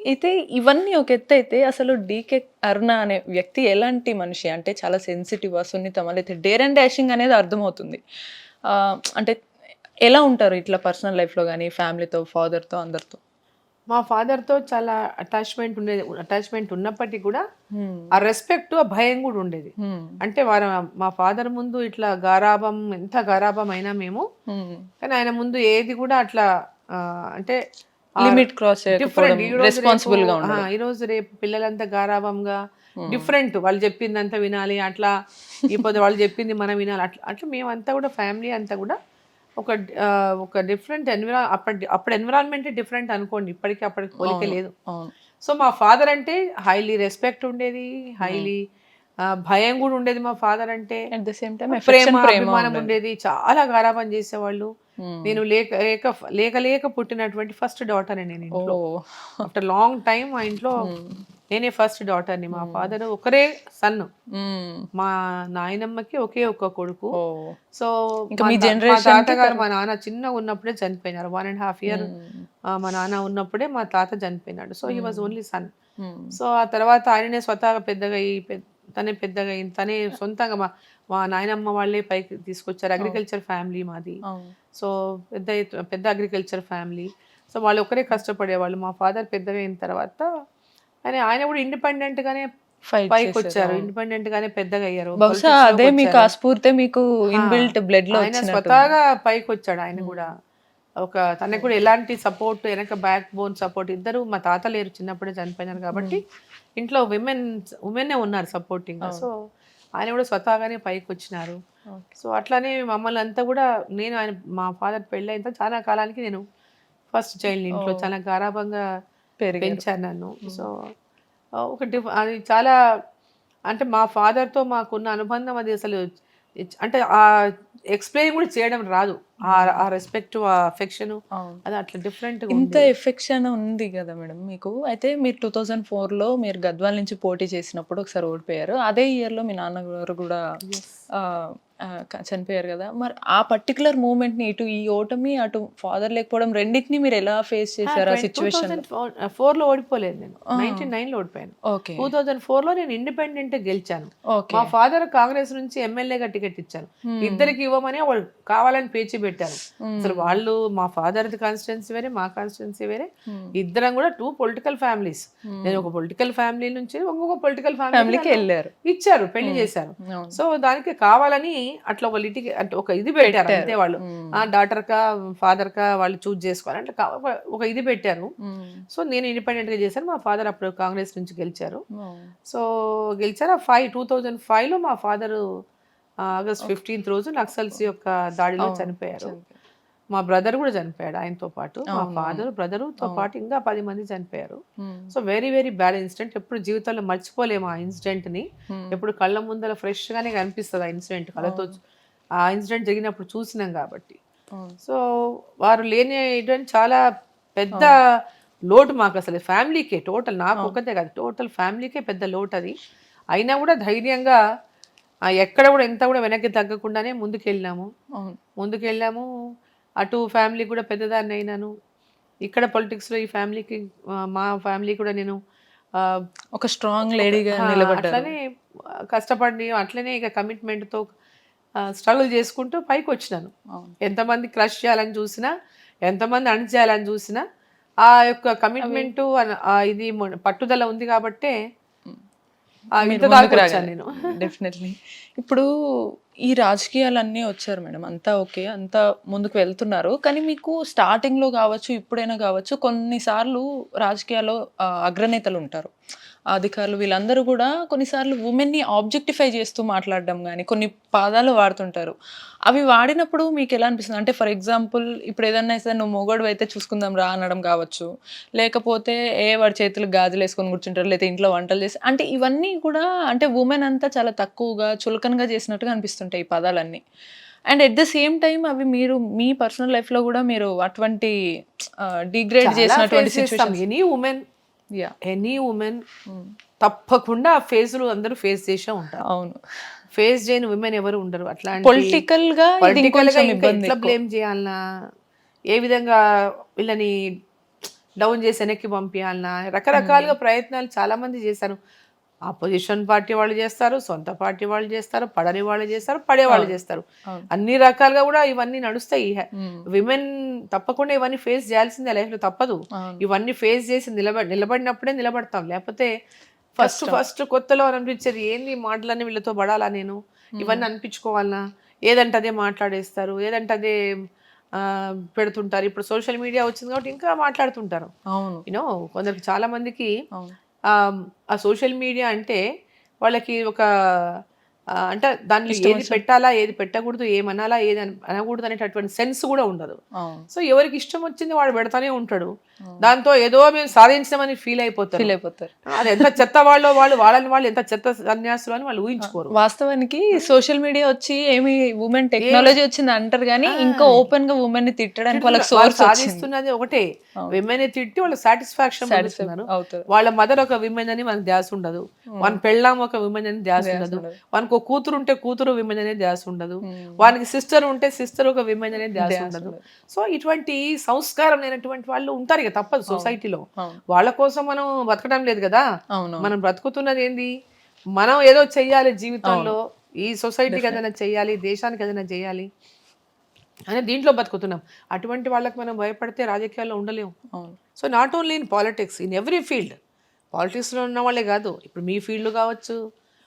అయితే ఇవన్నీ ఒక ఎత్తైతే అసలు డీకే అరుణ అనే వ్యక్తి ఎలాంటి మనిషి? అంటే చాలా సెన్సిటివా? సున్నితమా? లేతే డేర్ అండ్ డాషింగ్ అనేది అర్థమవుతుంది. అంటే ఎలా ఉంటారు ఇట్లా పర్సనల్ లైఫ్‌లో గాని, ఫ్యామిలీతో, ఫాదర్‌తో అందరితో? మా ఫాదర్‌తో చాలా అటాచ్‌మెంట్ ఉండేది. అటాచ్‌మెంట్ ఉన్నప్పటికి కూడా హ్మ్. ఆ రెస్పెక్ట్, ఆ భయం గూడా ఉండేది. హ్మ్. అంటే మా ఫాదర్ ముందు ఇట్లా గారాబం ఎంత గారాబం అయినా మేము, హ్మ్. కానీ ఆయన ముందు ఏది కూడా అట్లా అంటే లిమిట్ క్రాస్ చేయకపోవడం, డిఫరెంట్ ఈరోజు రేపు రెస్పాన్సిబుల్‌గా ఉండడం. ఈరోజు రేపు పిల్లలంతా గారాబంగా హ్మ్. డిఫరెంట్. వాళ్ళు చెప్పిందంతా వినాలి అట్లా, ఇప్పుడు వాళ్ళు చెప్పింది మనం వినాలి అట్లా. అట్లా మేమంతా కూడా ఫ్యామిలీ అంతా కూడా ఒక ఒక డిఫరెంట్ అప్పుడు ఎన్విరాన్మెంటే డిఫరెంట్ అనుకోండి. ఇప్పటికి అప్పటికి పోలికే అవును. లేదు. అవును. సో మా ఫాదర్ అంటే హైలీ రెస్పెక్ట్ ఉండేది. హ్మ్. హైలీ భయం గూడా ఉండేది మా ఫాదర్ అంటే. అట్ ద సేమ్ టైమ్ ప్రేమ, ప్రేమ అభిమానం ఉండేది. ఉండేది. చాలా గారాబం చేసేవాళ్ళు. హ్మ్. నేను లేక పుట్టినటువంటి ఫస్ట్ డాటర్‌ని నేను ఇంట్లో. ఓహ్! ఆఫ్టర్ లాంగ్ టైమ్ మా ఇంట్లో హ్మ్. నేనే ఫస్ట్ డాటర్‌ని. మా హ్మ్. ఫాదర్ ఒకరే సన్. హ్మ్. మా నాయనమ్మకి ఒకే ఒక్క కొడుకు. ఓహ్! సో, ఇంకా మా మీ మా జనరేషన్‌కి తాతగారు, మా నాన్న చిన్నగున్నప్పుడే చనిపోయినారు. 1 ½ ఇయర్ హ్మ్. మా నాన్న ఉన్నప్పుడే మా తాత చనిపోయినాడు. సో, హి వాస్ హ్మ్. Only sun. హ్మ్. సో, ఆ తర్వాత ఆయననే స్వతహాగా పెద్దగయ్యి తనే పెద్దగయింది. తనే సొంతంగా మా మా నాయనమ్మ వాళ్ళే పైకి తీసుకొచ్చారు. అవును. అగ్రికల్చర్ ఫ్యామిలీ మాది. అవును. సో, పెద్ద అగ్రికల్చర్ ఫ్యామిలీ. సో, వాళ్ళు ఒక్కరే కష్టపడేవాళ్ళు. మా ఫాదర్ పెద్దగయిన తర్వాత ఆయన కూడా ఇండిపెండెంట్‌గానే ఫైట్ చేశారు. పైకొచ్చారు. అవును. ఇండిపెండెంట్‌గానే పెద్దగయ్యారు. బహుశా అదే మీకు ఆ పొలిటిక్స్‌లోకొచ్చారు. స్ఫూర్తే మీకు ఆ! ఇన్‌బిల్ట్ బ్లడ్‌లో ఆయన వచ్చినట్టుంది. స్వతహాగా పైకొచ్చాడు ఆయన గూడా. హ్మ్. తనకు అవును. కూడా ఎలాంటి సపోర్ట్ ఎనక బ్యాక్ బోన్ సపోర్ట్ ఇద్దరు మా తాత లేరు చిన్నప్పుడే చనిపోయినారు హ్మ్. కాబట్టి, ఇంట్లో ఉమెన్నే ఉన్నారు సపోర్టింగ్‌గా. సో, అవును. ఆయన కూడా స్వతహాగానే పైకొచ్చినారు. ఓకే. సో, అట్లానే మమ్మల్ని అంతా కూడా మా ఫాదర్ పెళ్ళైన తర్వాత చాలా కాలానికి నేను ఫస్ట్ చైల్డ్ ఇంట్లో. ఓహ్! చాలా గారాబంగా పెరిగారు. పెంచారు నన్ను. సో, హ్మ్. అది చాలా అంటే మా ఫాదర్‌తో మాకున్న అనుబంధం అది అసలు అంటే ఎక్స్‌ప్లెయిన్ కూడా చేయడం రాదు. హ్మ్. ఆ రెస్పెక్ట్, ఆ అఫెక్షను అవును. అది అట్లా డిఫరెంట్‌గా ఇంత ఉండేది. ఎఫెక్షన్ ఉంది గదా మేడం మీకు. అయితే మీరు 2004లో మీరు గద్వాల నుంచి పోటీ చేసినప్పుడు ఒకసారి ఓడిపోయారు. అదే ఇయర్‌లో మీ నాన్నగారు గూడా యెస్. ఆహ్, ఆహ్, చనిపోయారు గదా! మరి ఆ పర్టిక్యులర్ మూమెంట్‌ని ఇటు ఈ ఓటమి, అటు ఫాదర్ లేకపోవడం రెండిటిని మీరెలా ఫేస్ చేసారు ఆ సిట్యుయేషన్‌లో? 2004లో ఓడిపోలేదు నేను. ఆ! 1999లో ఓడిపోయాను. ఓకే. 2004లో నేను ఇండిపెండెంట్‌గా గెలిచాను. మా ఓకే. ఫాదర్ కాంగ్రెస్ నుంచి ఎమ్మెల్యేగా టికెట్ ఇచ్చారు. హ్మ్. ఇద్దరికి ఇవ్వమని వాళ్ళు కావాలని పేచీ పెట్టారు. అసలు హ్మ్. వాళ్ళు మా ఫాదర్‌ది కాన్స్టిట్యుయెన్సీ వేరే, మా కాన్స్టిట్యుయెన్సీ వేరే. హ్మ్. ఇద్దరం కూడా 2 పొలిటికల్ ఫ్యామిలీస్. నేను హ్మ్. ఒక పొలిటికల్ ఫ్యామిలీ నుంచి ఇంకొక పొలిటికల్ ఫ్యామిలీకి నన్ను ఫ్యామిలీకెళ్లారు. ఇచ్చారు. పెళ్లి హ్మ్. చేశారు. అవును. సో, దానికి కావాలని అట్లా ఒక అంటే ఒక ఇది పెట్టారు అంతే పెట్టారు. వాళ్ళు. హ్మ్. డాటర్‌కా, ఫాదర్‌కా వాళ్ళు చూజ్ చేసుకోవాలి. అంటే ఒక ఇది పెట్టారు. హ్మ్. సో, నేను ఇండిపెండెంట్‌గా చేశాను. మా ఫాదర్ అప్పుడు కాంగ్రెస్ నుంచి గెలిచారు. ఓహ్! సో, గెలిచారు. 2005లో మా ఫాదరు ఆగస్ట్ ఓకే. 15థ్ రోజు నక్సల్స్ యొక్క దాడిలో అవును. చనిపోయారు. చనిపోయారు. మా బ్రదర్ గూడా చనిపోయాడు ఆయనతో పాటు. మా అవునవును. బ్రదరుతో అవును. పాటు ఇంకా 10 మంది చనిపోయారు. హ్మ్. So, very very bad incident. ఎప్పుడు జీవితంలో మర్చిపోలేము ఆ ఇన్సిడెంట్‌ని. హ్మ్. ఎప్పుడు కళ్ళ ముందల ఫ్రెష్‌గానే కనిపిస్తది ఆ ఇన్సిడెంట్. అవును. ఆ ఇన్సిడెంట్ జరిగినప్పుడు చూసినాం గాబట్టి. అవును. సో, వారు లేనిటువంటి చాలా పెద్ద అవును. లోటు మాకసలు ఫ్యామిలీకే టోటల్ అవును. నాకొక్కతే కాదు. టోటల్ ఫ్యామిలీకే పెద్ద లోటది. అయినా గూడా ధైర్యంగా ఎక్కడ గూడా ఎంత గూడా వెనక్కి తగ్గకుండానే ముందుకెళ్ళినాము. అవును. ముందుకెళ్ళాము. అటు ఫ్యామిలీకి గూడా పెద్దదాన్నయినాను. ఇక్కడ పొలిటిక్స్‌లో ఈ ఫ్యామిలీకి మా ఫ్యామిలీ కూడా నేను ఆహ్, ఒక స్ట్రాంగ్ ఒక లేడీగా నిలబడ్డారు. అట్లనే కష్టపడి అట్లనే ఇక కమిట్మెంట్‌తో స్ట్రగుల్ చేసుకుంటూ పైకొచ్చినాను. అవును. ఎంతమంది క్రష్ చేయాలని చూసినా, ఎంతమంది అణిచేయాలని చూసినా, ఆ యొక్క అవి కమిట్మెంటు ఇది పట్టుదల ఉంది కాబట్టే హ్మ్. ఇంత మీరు దాకా ముందుకు వచ్చాను రాగలరు. నేను. డెఫినెట్‌లీ. ఇప్పుడు ఈ రాజకీయాలన్నీ వచ్చారు మేడం. అంతా ఓకే. అంతా ముందుకు వెళ్తున్నారు. కానీ మీకు స్టార్టింగ్‌లో గావచ్చు, ఇప్పుడైనా గావచ్చు కొన్ని సార్లు రాజకీయాల్లో అగ్రనేతలుంటారు. అధికారులు వీళ్ళందరూ గూడా కొన్నిసార్లు వుమెన్‌ని ఆబ్జెక్టిఫై చేస్తూ మాట్లాడడం గాని, కొన్ని పదాలు వాడుతుంటారు. అవి వాడినప్పుడు మీకెలా అనిపిస్తుంది? అంటే ఫర్ ఎగ్జాంపుల్ ఇప్పుడేదన్నా సరే "నువ్వు మొగోడివైతే చూసుకుందాం రా" అనడం గావచ్చు. లేకపోతే వాడి చేతులకు గాజులేసుకొని కూర్చుంటారు. లేతే ఇంట్లో వంటలు చేసి అంటే ఇవన్నీ కూడా అంటే వుమెన్ అంతా చాలా తక్కువగా, చులకనగా చేసినట్టుగా అనిపిస్తుంటాయి ఈ పదాలన్నీ. And at the same time అవి మీరు మీ పర్సనల్ లైఫ్‌లో గూడా మీరు అటువంటి డిగ్రేడ్ చాలా చేసినటువంటి ఫేస్ చేస్తాం. Situations yeah! ఎనీ వుమెన్ హ్మ్. తప్పకుండా ఆ ఫేజ్‌లు అందరూ ఫేస్ చేసే ఉంటారు. అవును. ఫేస్ చేయని విమెన్ ఎవరు ఉండరు. అట్లాంటి పొలిటికల్‌గా ఇది పొలిటికల్‌గా ఇంకొంచెం ఇంకా ఎట్లా ఇబ్బందెక్కువ. బ్లేమ్ చేయాలనా? ఏ విధంగా వీళ్ళని డౌన్ చేసి వెనక్కి పంపించాలన్నా రకరకాలుగా ప్రయత్నాలు చాలా మంది చేశారు. ఆపోజిషన్ పార్టీ వాళ్ళు చేస్తారు, సొంత పార్టీ వాళ్ళు చేస్తారు, పడని వాళ్ళు చేస్తారు, పడే వాళ్ళు చేస్తారు. అవును. అన్ని రకాలుగా కూడా ఇవన్నీ నడుస్తాయి. ఉమ్, విమెన్ తప్పకుండా ఇవన్నీ ఫేస్ చేయాల్సిందే, లైఫ్లో తప్పదు. అవును. ఇవన్నీ ఫేస్ చేసి నిలబడినప్పుడే నిలబడతాం. లేకపోతే ఫస్ట్ కొత్తలో అనిపించేది ఏంది ఈ మాటలన్నీ వీళ్ళతో పడాలా నేను, ఇవన్నీ అనిపించుకోవాలనా, ఏదంటే అదే మాట్లాడేస్తారు, ఏదంటే అదే పెడుతుంటారు. ఇప్పుడు సోషల్ మీడియా వచ్చింది కాబట్టి ఇంకా మాట్లాడుతుంటారు. అవును. యూనో కొందరికి చాలా మందికి అవును. ఆ సోషల్ మీడియా అంటే వాళ్ళకి ఒక అంటే దాంట్లో ఇష్టం ఏది వచ్చిన- పెట్టాలా, ఏది పెట్టకూడదు, ఏమనాలా, ఏది అనకూడదు అనేటటువంటి సెన్స్ కూడా ఉండదు. అవును. సో ఎవరికి ఇష్టం వచ్చింది వాడు పెడతానే ఉంటాడు. అవును. దాంతో ఏదో మేము సాధించామని ఫీల్ అయిపోతారు. ఫీల్ అయిపోతారు. అది ఎంత చెత్త వాళ్ళు ఎంత చెత్త సన్యాసులు అని వాళ్ళు ఊహించుకోరు. వాస్తవానికి సోషల్ మీడియా వచ్చి ఏమి ఉమెన్ టెక్నాలజీ వచ్చింది అంటారు కానీ ఇంకా ఓపెన్ గా ఉమెన్ ని తిట్టడానికి వాళ్ళకి వాళ్ళు సోర్స్ వచ్చింది. సాధిస్తున్నది ఒకటే, విమెన్ తిట్టి వాళ్ళు సాటిస్ఫాక్షన్ పొందుతున్నారు. అవుతారు. వాళ్ళ మదర్ ఒక విమెన్ అని మనకు ధ్యాస ఉండదు, మన పెళ్ళాం ఒక విమెన్ అని ధ్యాస ఉండదు, వానికి ఒక కూతురు ఉంటే కూతురు విమెన్ అనే ధ్యాస ఉండదు, వానికి సిస్టర్ ఉంటే సిస్టర్ ఒక విమెన్ అనే ధ్యాస ఉండదు. సో ఇటువంటి సంస్కారం లేనటువంటి వాళ్ళు ఉంటారు ఇక, తప్పదు సొసైటీలో. వాళ్ళ కోసం మనం బతకడం లేదు కదా, అవును. మనం బ్రతుకుతున్నది ఏంది, మనం ఏదో చెయ్యాలి జీవితంలో, ఈ సొసైటీకి ఏదైనా చెయ్యాలి, దేశానికి ఏదైనా చేయాలి అనే దీంట్లో బతుకుతున్నాం. అటువంటి వాళ్ళకి మనం భయపడితే రాజకీయాల్లో ఉండలేము. అవును. So not only in politics, in every field. పాలిటిక్స్లో ఉన్న వాళ్ళే కాదు, ఇప్పుడు మీ ఫీల్డ్ కావచ్చు,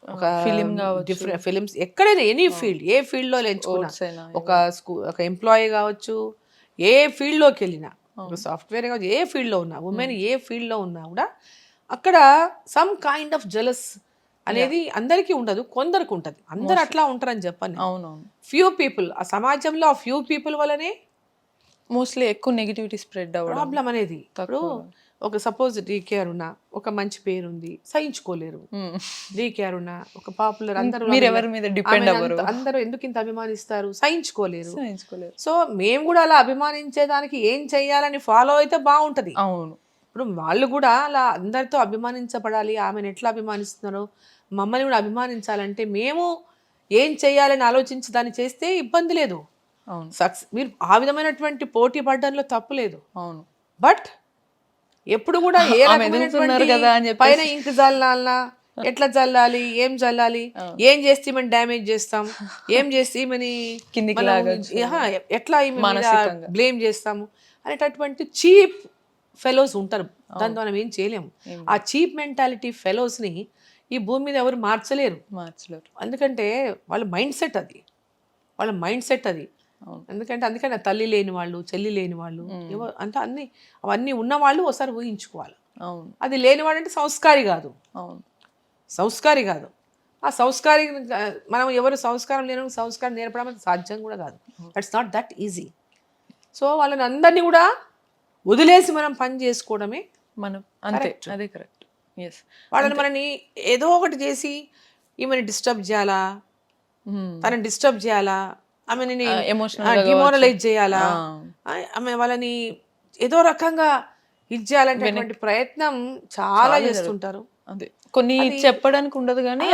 ఒక ఫిలిం కావచ్చు, డిఫరెంట్ ఫిలిమ్స్, ఎక్కడైనా ఎనీ ఫీల్డ్, ఏ ఫీల్డ్లో ఎంచుకున్నా, స్పోర్ట్స్ అయినా ఒక ఎంప్లాయీ కావచ్చు, ఏ ఫీల్డ్లోకి వెళ్ళినా, ఒక సాఫ్ట్వేర్ కావచ్చు, ఏ ఫీల్డ్లో ఉన్నా, ఉమెన్ ఏ ఫీల్డ్లో ఉన్నా కూడా అక్కడ సమ్ కైండ్ ఆఫ్ జెలస్ అనేది అందరికీ ఉండదు, కొందరికి ఉంటుంది. అందరు అట్లా ఉంటారని చెప్పని, అవునవును. ఫ్యూ పీపుల్, ఆ సమాజంలో ఆ ఫ్యూ పీపుల్ వల్లనే మోస్ట్లీ ఎక్కువ నెగిటివిటీ స్ప్రెడ్ అవ్వడం ప్రాబ్లం అనేది. ఇప్పుడు ఒక సపోజ్ డీకేఆర్ ఉన్నా, ఒక మంచి పేరు ఉంది, సహించుకోలేరు. డీకేఆర్ ఉన్నా, ఒక పాపులర్, అందరూ మీరు ఎవరి మీద డిపెండ్ అవ్వరు, అందరూ ఎందుకు ఇంత అభిమానిస్తారు, సహించుకోలేరు. సహించుకోలేరు. సో మేము కూడా అలా అభిమానించేదానికి ఏం చెయ్యాలని ఫాలో అయితే బాగుంటది. అవును. ఇప్పుడు వాళ్ళు కూడా అలా అందరితో అభిమానించబడాలి, ఆమెను ఎట్లా అభిమానిస్తున్నారో మమ్మల్ని కూడా అభిమానించాలంటే మేము ఏం చేయాలని ఆలోచించి దాన్ని చేస్తే ఇబ్బంది లేదు. అవును. మీరు ఆ విధమైనటువంటి పోటీ పడడంలో తప్పు లేదు. అవును. బట్ ఎప్పుడు కూడా ఏ రకమైనటువంటి కదా అని చెప్పి పైన ఇంక చల్లాలనా, ఎట్లా చల్లాలి, ఏం చల్లాలి, ఏం చేస్తే మనం డ్యామేజ్ చేస్తాం, ఏం చేస్తే ఈమెని కిందికి మనం లాగొచ్చు, ఎట్లా ఈమె మానసికంగా బ్లేమ్ చేస్తాము అనేటటువంటి చీప్ ఫెలోస్ ఉంటారు. దాంతో మనం ఏం చేయలేము. ఆ చీప్ మెంటాలిటీ ఫెలోస్ని ఈ భూమి మీద ఎవరు మార్చలేరు. ఎందుకంటే వాళ్ళ మైండ్ సెట్ అది, వాళ్ళ మైండ్ సెట్ అది. అందుకని తల్లి లేని వాళ్ళు, చెల్లి లేని వాళ్ళు, అంటే అవన్నీ ఉన్నవాళ్ళు ఒకసారి ఊహించుకోవాలి. అది లేనివాడు అంటే సంస్కారి కాదు, సంస్కారి కాదు. ఆ సంస్కారి మనం ఎవరు సంస్కారం లేని సంస్కారం నేర్పడం అది సాధ్యం కూడా కాదు. That's not that easy. So వాళ్ళని అందరినీ కూడా వదిలేసి మనం పని చేసుకోవడమే మనం, అంతే, అదే కరెక్ట్. వాళ్ళని మనని ఏదో ఒకటి చేసి ఈమెను డిస్టర్బ్ చేయాలా, తనని డిస్టర్బ్ చేయాలా, ఆమెని డిమోరలైజ్ చేయాలా, ఆమె వాళ్ళని ఏదో రకంగా ఇది చేయాలంటే ప్రయత్నం చాలా చేస్తుంటారు. అదే కొన్ని చెప్పడానికి ఉండదు కానీ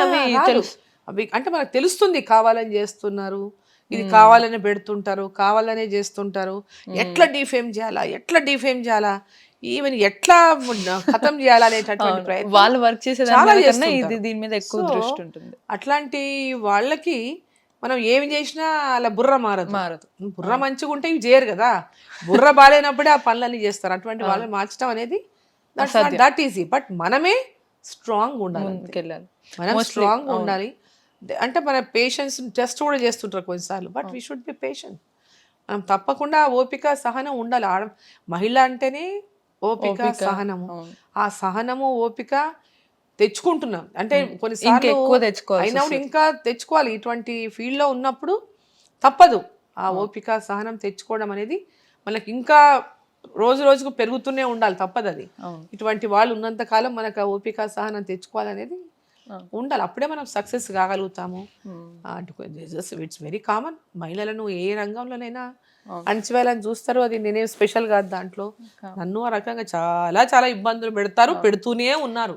అవి అంటే మనకు తెలుస్తుంది కావాలని చేస్తున్నారు, ఇది కావాలని పెడుతుంటారు, కావాలనే చేస్తుంటారు. ఎట్లా డిఫేమ్ చేయాలా, ఈవెన్ ఎట్లా ఖతం చేయాలా అనేటటువంటి ప్రయత్నం వాళ్ళు వర్క్ చేసేదానికన్నా ఇది దీని మీద ఎక్కువ దృష్టి ఉంటుంది. అట్లాంటి వాళ్ళకి మనం ఏమి చేసినా అలా బుర్ర మారదు. బుర్ర మంచిగా ఉంటే ఇవి చేయరు కదా, బుర్ర బాగాలేనప్పుడే ఆ పనులన్నీ చేస్తారు. అటువంటి వాళ్ళని మార్చడం అనేది దట్ ఈజీ. బట్ మనమే స్ట్రాంగ్ ఉండాలి, మనం స్ట్రాంగ్ ఉండాలి. అంటే మన పేషెన్స్ టెస్ట్ కూడా చేస్తుంటారు కొన్నిసార్లు. But we should be patient. మనం తప్పకుండా ఓపిక సహనం ఉండాలి. మహిళ అంటేనే ఓపిక సహనము. ఆ సహనము ఓపిక తెచ్చుకుంటున్నాం అంటే కొన్నిసార్లు అయినప్పుడు ఇంకా తెచ్చుకోవాలి. ఇటువంటి ఫీల్డ్లో ఉన్నప్పుడు తప్పదు. ఆ ఓపిక సహనం తెచ్చుకోవడం అనేది మనకి ఇంకా రోజు రోజుకు పెరుగుతూనే ఉండాలి, తప్పదు అది. ఇటువంటి వాళ్ళు ఉన్నంత కాలం మనకు ఆ ఓపిక సహనం తెచ్చుకోవాలనేది ఉండాలి. అప్పుడే మనం సక్సెస్ కాగలుగుతాము. It's very common. మహిళలను ఏ రంగంలోనైనా అణచివేయాలని చూస్తారు. అది నేనే స్పెషల్ కాదు దాంట్లో. నన్ను ఆ రకంగా చాలా చాలా ఇబ్బందులు పెడతారు, పెడుతూనే ఉన్నారు.